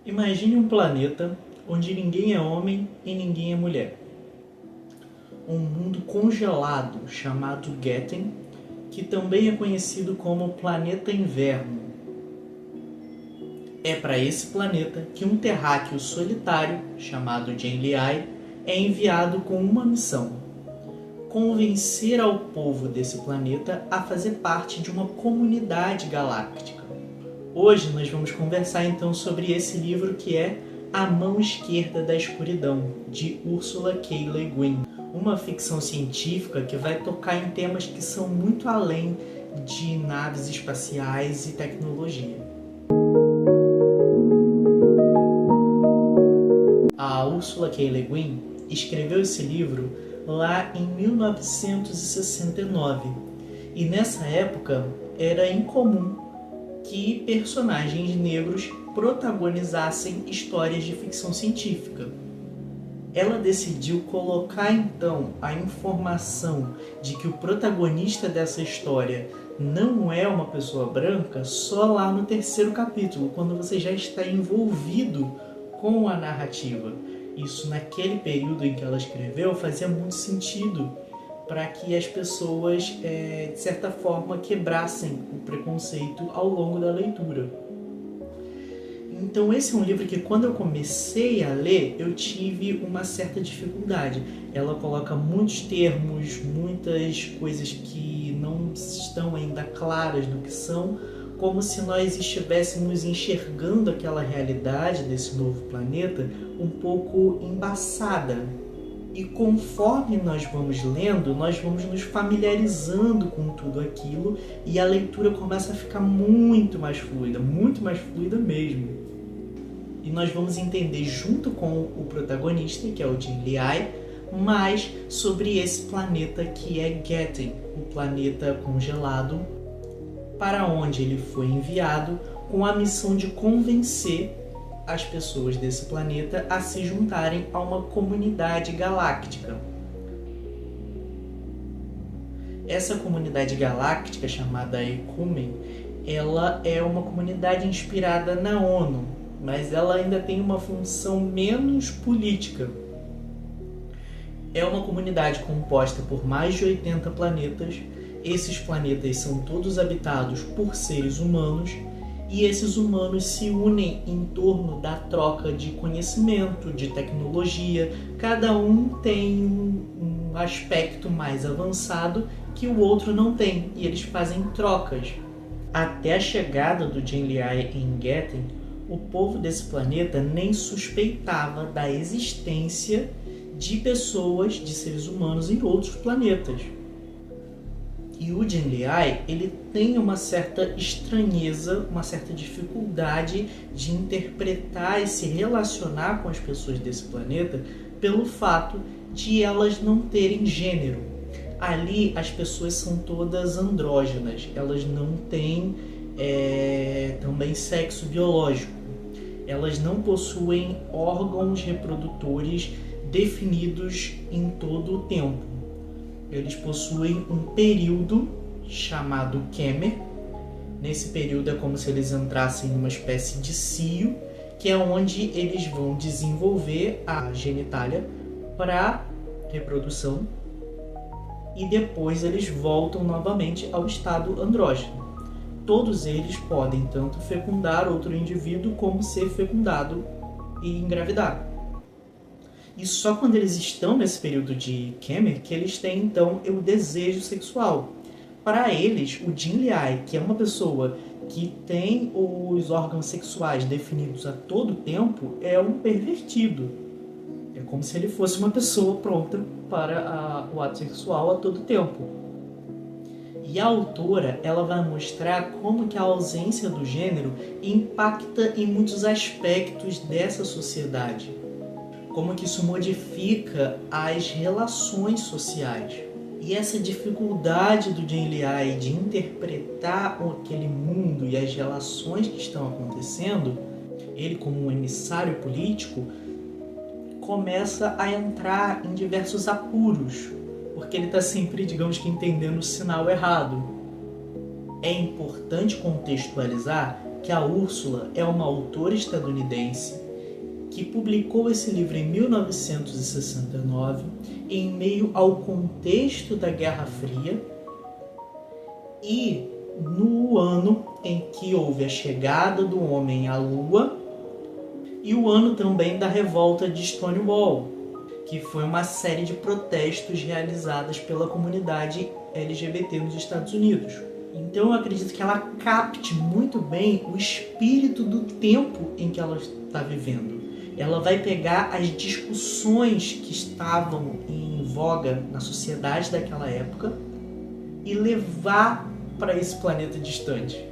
Imagine um planeta onde ninguém é homem e ninguém é mulher. Um mundo congelado chamado Getten, que também é conhecido como Planeta Inverno. É para esse planeta que um terráqueo solitário, chamado Genliai, é enviado com uma missão: convencer ao povo desse planeta a fazer parte de uma comunidade galáctica. Hoje nós vamos conversar então sobre esse livro que é A Mão Esquerda da Escuridão, de Ursula K. Le Guin. Uma ficção científica que vai tocar em temas que são muito além de naves espaciais e tecnologia. A Ursula K. Le Guin escreveu esse livro lá em 1969 e nessa época era incomum que personagens negros protagonizassem histórias de ficção científica. Ela decidiu colocar então a informação de que o protagonista dessa história não é uma pessoa branca só lá no terceiro capítulo, quando você já está envolvido com a narrativa. Isso naquele período em que ela escreveu fazia muito sentido para que as pessoas, de certa forma, quebrassem o preconceito ao longo da leitura. Então esse é um livro que quando eu comecei a ler, eu tive uma certa dificuldade. Ela coloca muitos termos, muitas coisas que não estão ainda claras do que são, como se nós estivéssemos enxergando aquela realidade desse novo planeta um pouco embaçada. E conforme nós vamos lendo, nós vamos nos familiarizando com tudo aquilo e a leitura começa a ficar muito mais fluida mesmo. E nós vamos entender junto com o protagonista, que é o Genliai, mais sobre esse planeta que é Getten, o planeta congelado, para onde ele foi enviado com a missão de convencer as pessoas desse planeta a se juntarem a uma comunidade galáctica. Essa comunidade galáctica, chamada Ecumen, ela é uma comunidade inspirada na ONU, mas ela ainda tem uma função menos política. É uma comunidade composta por mais de 80 planetas. Esses planetas são todos habitados por seres humanos e esses humanos se unem em torno da troca de conhecimento, de tecnologia. Cada um tem um aspecto mais avançado que o outro não tem e eles fazem trocas. Até a chegada do Genliai em Getten, o povo desse planeta nem suspeitava da existência de pessoas, de seres humanos em outros planetas. E o Genliai, ele tem uma certa estranheza, uma certa dificuldade de interpretar e se relacionar com as pessoas desse planeta pelo fato de elas não terem gênero. Ali as pessoas são todas andrógenas, elas não têm também sexo biológico. Elas não possuem órgãos reprodutores definidos em todo o tempo. Eles possuem um período chamado Kemer. Nesse período é como se eles entrassem em uma espécie de cio, que é onde eles vão desenvolver a genitália para reprodução e depois eles voltam novamente ao estado andrógeno. Todos eles podem tanto fecundar outro indivíduo como ser fecundado e engravidar. E só quando eles estão nesse período de Kemer que eles têm então o desejo sexual. Para eles, o Genliai, que é uma pessoa que tem os órgãos sexuais definidos a todo tempo, é um pervertido. É como se ele fosse uma pessoa pronta para o ato sexual a todo tempo. E a autora, ela vai mostrar como que a ausência do gênero impacta em muitos aspectos dessa sociedade. Como que isso modifica as relações sociais. E essa dificuldade do Genliai de interpretar aquele mundo e as relações que estão acontecendo, ele como um emissário político, começa a entrar em diversos apuros, porque ele está sempre, digamos que, entendendo o sinal errado. É importante contextualizar que a Úrsula é uma autora estadunidense que publicou esse livro em 1969, em meio ao contexto da Guerra Fria e no ano em que houve a chegada do homem à Lua e o ano também da revolta de Stonewall, que foi uma série de protestos realizadas pela comunidade LGBT nos Estados Unidos. Então eu acredito que ela capte muito bem o espírito do tempo em que ela está vivendo. Ela vai pegar as discussões que estavam em voga na sociedade daquela época e levar para esse planeta distante.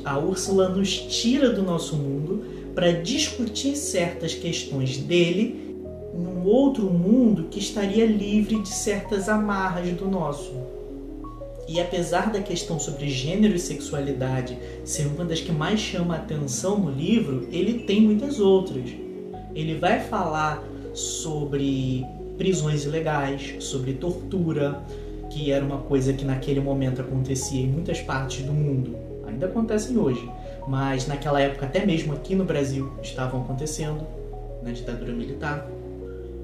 A Úrsula nos tira do nosso mundo para discutir certas questões dele num outro mundo que estaria livre de certas amarras do nosso. E apesar da questão sobre gênero e sexualidade ser uma das que mais chama a atenção no livro, ele tem muitas outras. Ele vai falar sobre prisões ilegais, sobre tortura, que era uma coisa que naquele momento acontecia em muitas partes do mundo. Ainda acontecem hoje, mas naquela época, até mesmo aqui no Brasil, estavam acontecendo, na ditadura militar.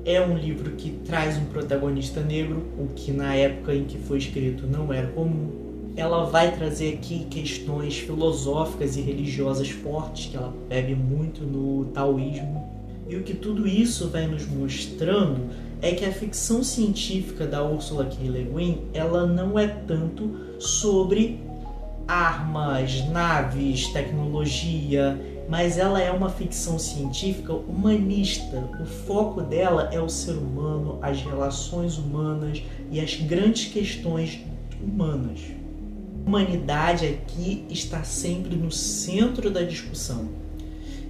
É um livro que traz um protagonista negro, o que na época em que foi escrito não era comum. Ela vai trazer aqui questões filosóficas e religiosas fortes, que ela bebe muito no taoísmo. E o que tudo isso vai nos mostrando é que a ficção científica da Ursula K. Le Guin, ela não é tanto sobre armas, naves, tecnologia, mas ela é uma ficção científica humanista. O foco dela é o ser humano, as relações humanas e as grandes questões humanas. A humanidade aqui está sempre no centro da discussão.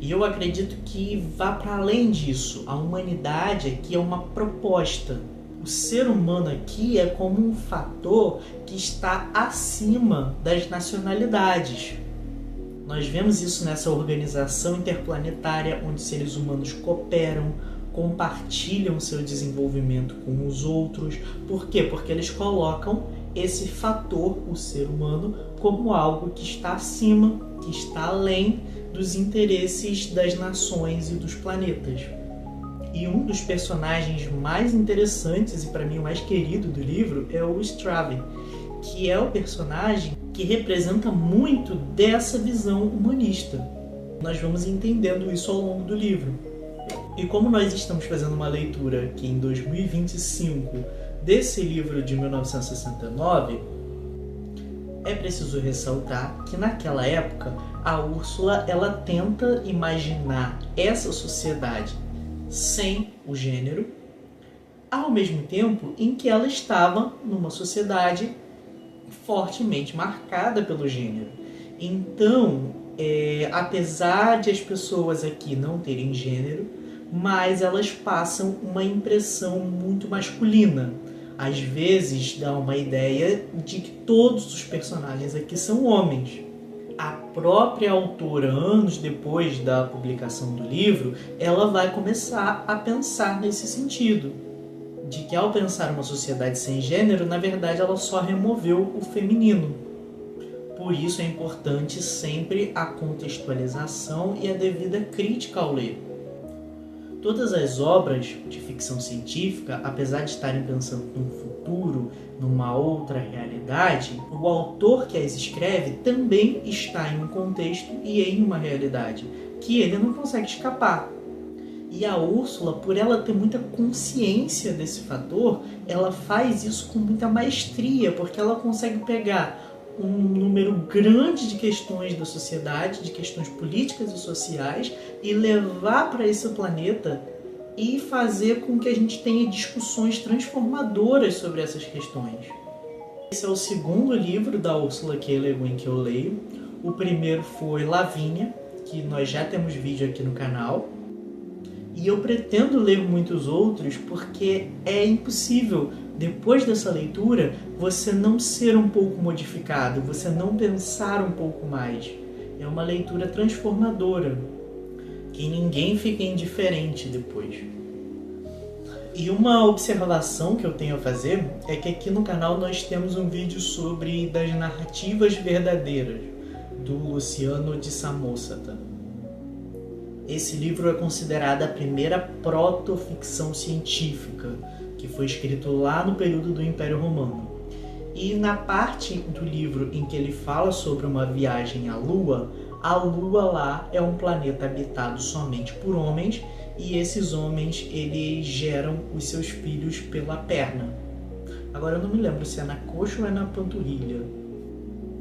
E eu acredito que vá para além disso. A humanidade aqui é uma proposta. O ser humano aqui é como um fator que está acima das nacionalidades. Nós vemos isso nessa organização interplanetária onde seres humanos cooperam, compartilham seu desenvolvimento com os outros. Por quê? Porque eles colocam esse fator, o ser humano, como algo que está acima, que está além dos interesses das nações e dos planetas. E um dos personagens mais interessantes e para mim o mais querido do livro é o Straven, que é o personagem que representa muito dessa visão humanista. Nós vamos entendendo isso ao longo do livro. E como nós estamos fazendo uma leitura aqui em 2025 desse livro de 1969, é preciso ressaltar que naquela época a Úrsula ela tenta imaginar essa sociedade sem o gênero, ao mesmo tempo em que ela estava numa sociedade fortemente marcada pelo gênero. Então, apesar de as pessoas aqui não terem gênero, mas elas passam uma impressão muito masculina. Às vezes dá uma ideia de que todos os personagens aqui são homens. A própria autora, anos depois da publicação do livro, ela vai começar a pensar nesse sentido. De que ao pensar uma sociedade sem gênero, na verdade ela só removeu o feminino. Por isso é importante sempre a contextualização e a devida crítica ao ler. Todas as obras de ficção científica, apesar de estarem pensando num futuro, numa outra realidade, o autor que as escreve também está em um contexto e em uma realidade, que ele não consegue escapar. E a Úrsula, por ela ter muita consciência desse fator, ela faz isso com muita maestria, porque ela consegue pegar um número grande de questões da sociedade, de questões políticas e sociais, e levar para esse planeta e fazer com que a gente tenha discussões transformadoras sobre essas questões. Esse é o segundo livro da Ursula K. Le Guin que eu leio. O primeiro foi Lavínia, que nós já temos vídeo aqui no canal. E eu pretendo ler muitos outros porque é impossível, depois dessa leitura, você não ser um pouco modificado, você não pensar um pouco mais. É uma leitura transformadora, que ninguém fica indiferente depois. E uma observação que eu tenho a fazer é que aqui no canal nós temos um vídeo sobre das narrativas verdadeiras, do Luciano de Samosata. Esse livro é considerado a primeira protoficção científica, que foi escrito lá no período do Império Romano. E na parte do livro em que ele fala sobre uma viagem à Lua, a Lua lá é um planeta habitado somente por homens, e esses homens eles geram os seus filhos pela perna. Agora eu não me lembro se é na coxa ou é na panturrilha.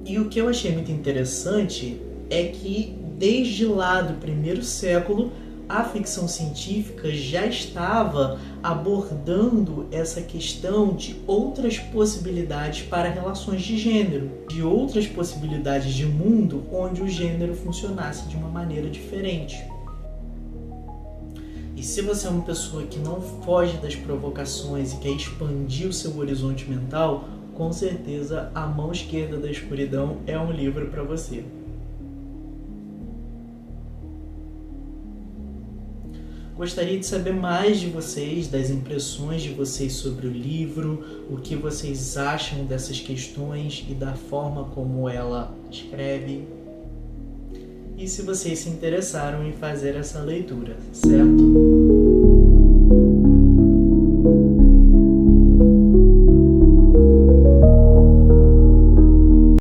E o que eu achei muito interessante é que desde lá do primeiro século a ficção científica já estava abordando essa questão de outras possibilidades para relações de gênero, de outras possibilidades de mundo onde o gênero funcionasse de uma maneira diferente. E se você é uma pessoa que não foge das provocações e quer expandir o seu horizonte mental, com certeza A Mão Esquerda da Escuridão é um livro para você. Gostaria de saber mais de vocês, das impressões de vocês sobre o livro, o que vocês acham dessas questões e da forma como ela escreve. E se vocês se interessaram em fazer essa leitura, certo?